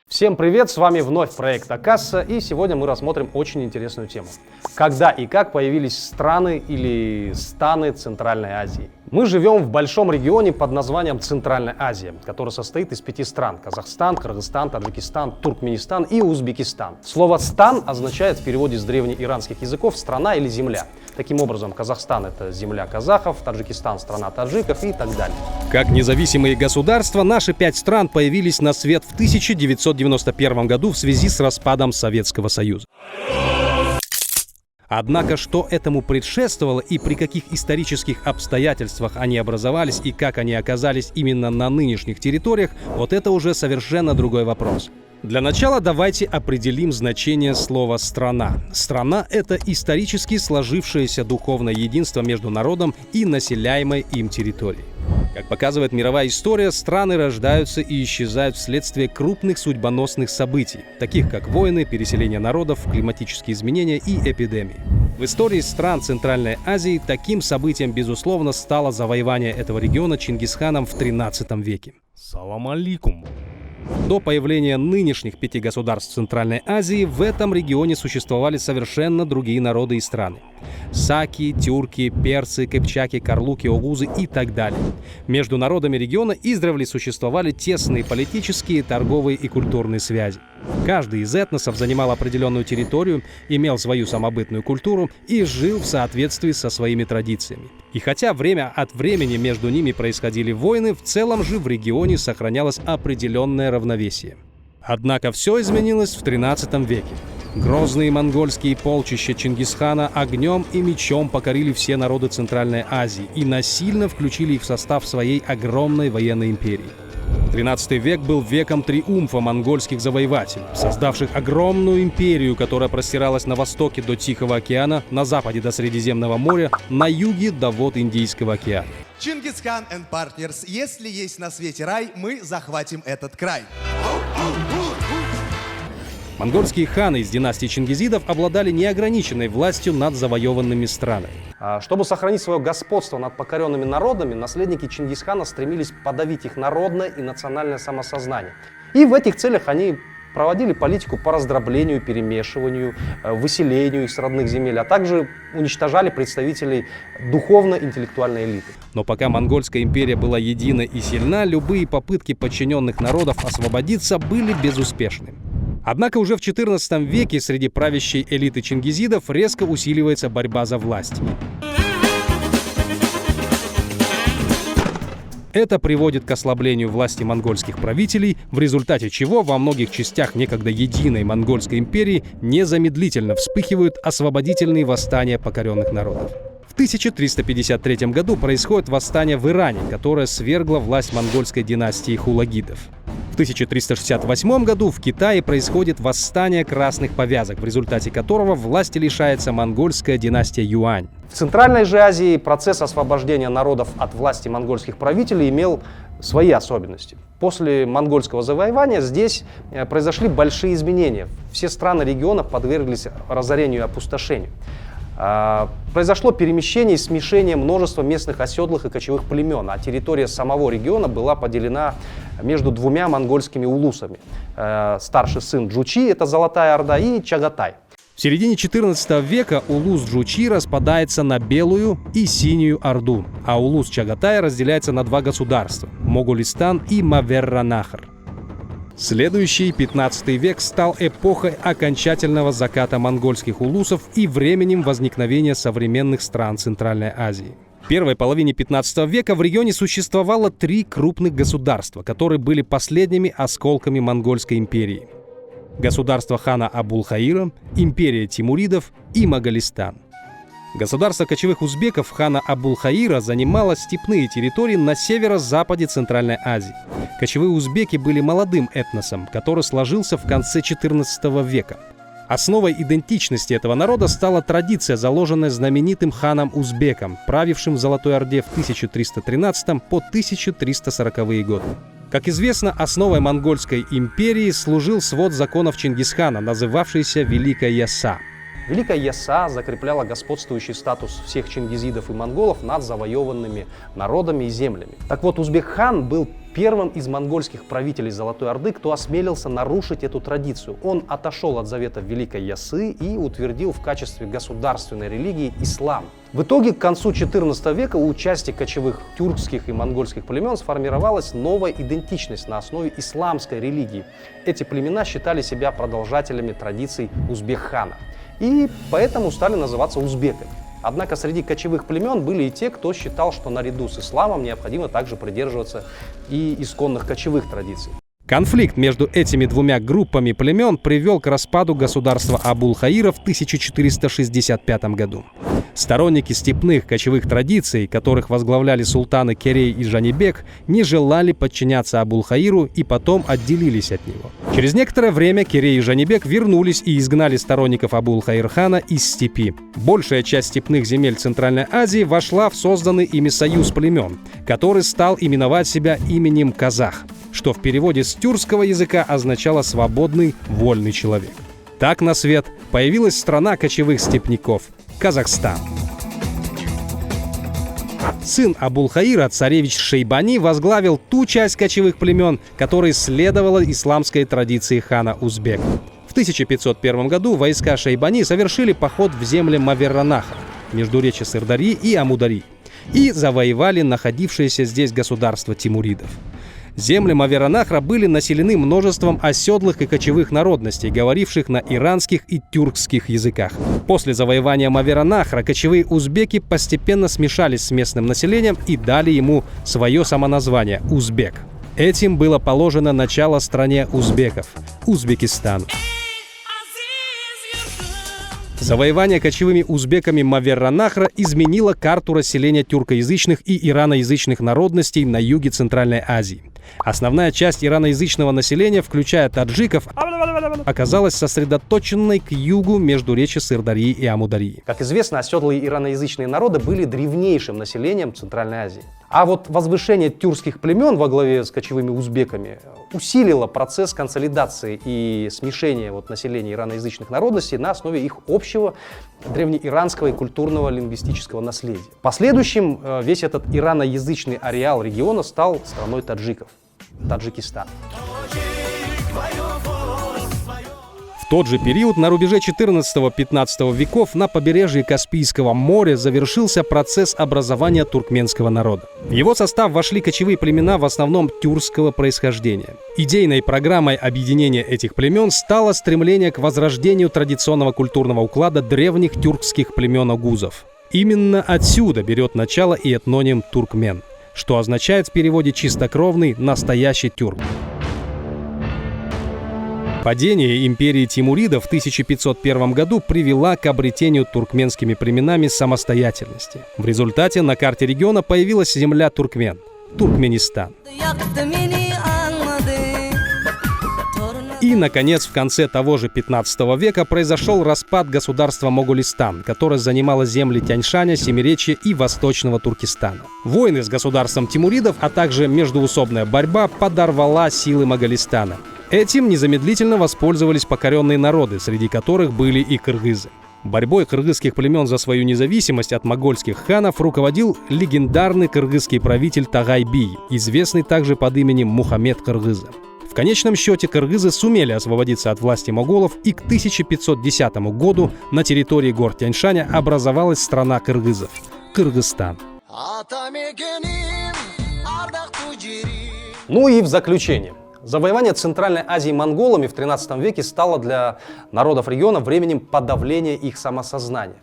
Всем привет, с вами вновь проект Акасса, и сегодня мы рассмотрим очень интересную тему. Когда и как появились страны или станы Центральной Азии? Мы живем в большом регионе под названием Центральная Азия, который состоит из 5 стран: Казахстан, Кыргызстан, Таджикистан, Туркменистан и Узбекистан. Слово «стан» означает в переводе с древнеиранских языков «страна» или «земля». Таким образом, Казахстан — это земля казахов, Таджикистан — страна таджиков и так далее. Как независимые государства, наши 5 стран появились на свет в 1991 году в связи с распадом Советского Союза. Однако, что этому предшествовало и при каких исторических обстоятельствах они образовались и как они оказались именно на нынешних территориях, вот это уже совершенно другой вопрос. Для начала давайте определим значение слова «страна». Страна — это исторически сложившееся духовное единство между народом и населяемой им территорией. Как показывает мировая история, страны рождаются и исчезают вследствие крупных судьбоносных событий, таких как войны, переселение народов, климатические изменения и эпидемии. В истории стран Центральной Азии таким событием, безусловно, стало завоевание этого региона Чингисханом в XIII веке. Салам алейкум! До появления нынешних 5 государств Центральной Азии в этом регионе существовали совершенно другие народы и страны. Саки, тюрки, персы, кыпчаки, карлуки, огузы и так далее. Между народами региона издревле существовали тесные политические, торговые и культурные связи. Каждый из этносов занимал определенную территорию, имел свою самобытную культуру и жил в соответствии со своими традициями. И хотя время от времени между ними происходили войны, в целом же в регионе сохранялось определенное равновесие. Однако все изменилось в XIII веке. Грозные монгольские полчища Чингисхана огнем и мечом покорили все народы Центральной Азии и насильно включили их в состав своей огромной военной империи. XIII век был веком триумфа монгольских завоевателей, создавших огромную империю, которая простиралась на востоке до Тихого океана, на западе до Средиземного моря, на юге до вод Индийского океана. Чингисхан and Partners. Если есть на свете рай, мы захватим этот край. Монгольские ханы из династии чингизидов обладали неограниченной властью над завоеванными странами. Чтобы сохранить свое господство над покоренными народами, наследники Чингисхана стремились подавить их народное и национальное самосознание. И в этих целях они проводили политику по раздроблению, перемешиванию, выселению их с родных земель, а также уничтожали представителей духовно-интеллектуальной элиты. Но пока Монгольская империя была едина и сильна, любые попытки подчиненных народов освободиться были безуспешны. Однако уже в XIV веке среди правящей элиты чингизидов резко усиливается борьба за власть. Это приводит к ослаблению власти монгольских правителей, в результате чего во многих частях некогда единой монгольской империи незамедлительно вспыхивают освободительные восстания покоренных народов. В 1353 году происходит восстание в Иране, которое свергло власть монгольской династии хулагидов. В 1368 году в Китае происходит восстание красных повязок, в результате которого власти лишается монгольская династия Юань. В Центральной же Азии процесс освобождения народов от власти монгольских правителей имел свои особенности. После монгольского завоевания здесь произошли большие изменения. Все страны региона подверглись разорению и опустошению. Произошло перемещение и смешение множества местных оседлых и кочевых племен, а территория самого региона была поделена между 2 монгольскими улусами. Старший сын Джучи — это Золотая Орда, и Чагатай. В середине XIV века улус Джучи распадается на Белую и Синюю Орду, а улус Чагатай разделяется на 2 государства — Моголистан и Маверранахр. Следующий, XV век, стал эпохой окончательного заката монгольских улусов и временем возникновения современных стран Центральной Азии. В первой половине XV века в регионе существовало 3 крупных государства, которые были последними осколками Монгольской империи. Государство хана Абулхаира, империя тимуридов и Моголистан. Государство кочевых узбеков хана Абулхаира занимало степные территории на северо-западе Центральной Азии. Кочевые узбеки были молодым этносом, который сложился в конце XIV века. Основой идентичности этого народа стала традиция, заложенная знаменитым ханом-узбеком, правившим в Золотой Орде в 1313 по 1340-е годы. Как известно, основой монгольской империи служил свод законов Чингисхана, называвшийся Великая Яса. Великая Яса закрепляла господствующий статус всех чингизидов и монголов над завоеванными народами и землями. Так вот, Узбек-хан был первым из монгольских правителей Золотой Орды, кто осмелился нарушить эту традицию. Он отошел от заветов Великой Ясы и утвердил в качестве государственной религии ислам. В итоге к концу XIV века у части кочевых тюркских и монгольских племен сформировалась новая идентичность на основе исламской религии. Эти племена считали себя продолжателями традиций Узбек-хана и поэтому стали называться узбеками. Однако среди кочевых племен были и те, кто считал, что наряду с исламом необходимо также придерживаться и исконных кочевых традиций. Конфликт между этими двумя группами племен привел к распаду государства Абул-Хаира в 1465 году. Сторонники степных кочевых традиций, которых возглавляли султаны Керей и Жанибек, не желали подчиняться Абул-Хаиру и потом отделились от него. Через некоторое время Керей и Жанибек вернулись и изгнали сторонников Абул-Хаир-хана из степи. Большая часть степных земель Центральной Азии вошла в созданный ими союз племен, который стал именовать себя именем казах, что в переводе с тюркского языка означало «свободный, вольный человек». Так на свет появилась страна кочевых степняков – Казахстан. Сын Абул-Хаира, царевич Шейбани, возглавил ту часть кочевых племен, которая следовала исламской традиции хана Узбека. В 1501 году войска Шейбани совершили поход в земли Маверраннахр, междуречье Сырдарьи и Амударьи, и завоевали находившееся здесь государство тимуридов. Земли Маверраннахра были населены множеством оседлых и кочевых народностей, говоривших на иранских и тюркских языках. После завоевания Маверраннахра кочевые узбеки постепенно смешались с местным населением и дали ему свое самоназвание – Узбек. Этим было положено начало стране узбеков – Узбекистану. Завоевание кочевыми узбеками Маверраннахра изменило карту расселения тюркоязычных и ираноязычных народностей на юге Центральной Азии. Основная часть ираноязычного населения, включая таджиков, оказалась сосредоточенной к югу междуречья Сырдарьи и Амударьи. Как известно, оседлые ираноязычные народы были древнейшим населением Центральной Азии. А вот возвышение тюркских племен во главе с кочевыми узбеками усилило процесс консолидации и смешения населения ираноязычных народностей на основе их общего древнеиранского и культурного лингвистического наследия. В последующем весь этот ираноязычный ареал региона стал страной таджиков – Таджикистан. В тот же период на рубеже 14-15 веков на побережье Каспийского моря завершился процесс образования туркменского народа. В его состав вошли кочевые племена в основном тюркского происхождения. Идейной программой объединения этих племен стало стремление к возрождению традиционного культурного уклада древних тюркских племен огузов. Именно отсюда берет начало и этноним «туркмен», что означает в переводе «чистокровный, настоящий тюрк». Падение империи тимуридов в 1501 году привело к обретению туркменскими племенами самостоятельности. В результате на карте региона появилась земля Туркмен – Туркменистан. И, наконец, в конце того же 15 века произошел распад государства Моголистан, которое занимало земли Тяньшаня, Семиречья и Восточного Туркестана. Войны с государством тимуридов, а также междоусобная борьба подорвала силы Моголистана. Этим незамедлительно воспользовались покоренные народы, среди которых были и кыргызы. Борьбой кыргызских племен за свою независимость от монгольских ханов руководил легендарный кыргызский правитель Тагай-би, известный также под именем Мухаммед Кыргыза. В конечном счете кыргызы сумели освободиться от власти моголов, и к 1510 году на территории гор Тяньшаня образовалась страна кыргызов – Кыргызстан. Ну и в заключение. Завоевание Центральной Азии монголами в XIII веке стало для народов региона временем подавления их самосознания.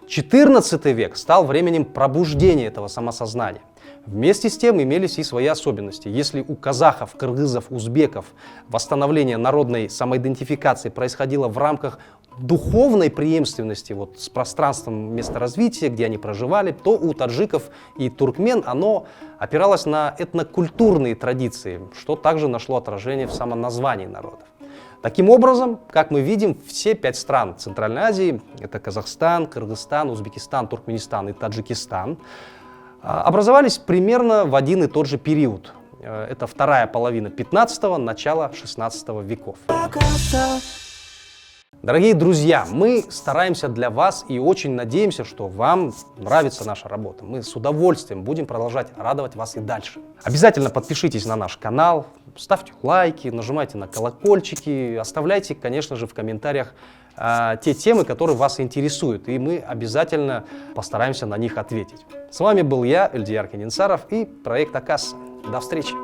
XIV век стал временем пробуждения этого самосознания. Вместе с тем имелись и свои особенности. Если у казахов, кыргызов, узбеков восстановление народной самоидентификации происходило в рамках духовной преемственности с пространством места развития, где они проживали, то у таджиков и туркмен оно опиралось на этнокультурные традиции, что также нашло отражение в самом названии народов. Таким образом, как мы видим, все 5 стран Центральной Азии – это Казахстан, Кыргызстан, Узбекистан, Туркменистан и Таджикистан – образовались примерно в один и тот же период. Это вторая половина 15-го, начало 16 веков. Дорогие друзья, мы стараемся для вас и очень надеемся, что вам нравится наша работа. Мы с удовольствием будем продолжать радовать вас и дальше. Обязательно подпишитесь на наш канал, ставьте лайки, нажимайте на колокольчики, оставляйте, конечно же, в комментариях те темы, которые вас интересуют, и мы обязательно постараемся на них ответить. С вами был я, Эльдияр Кенинсаров, и проект Акасса. До встречи!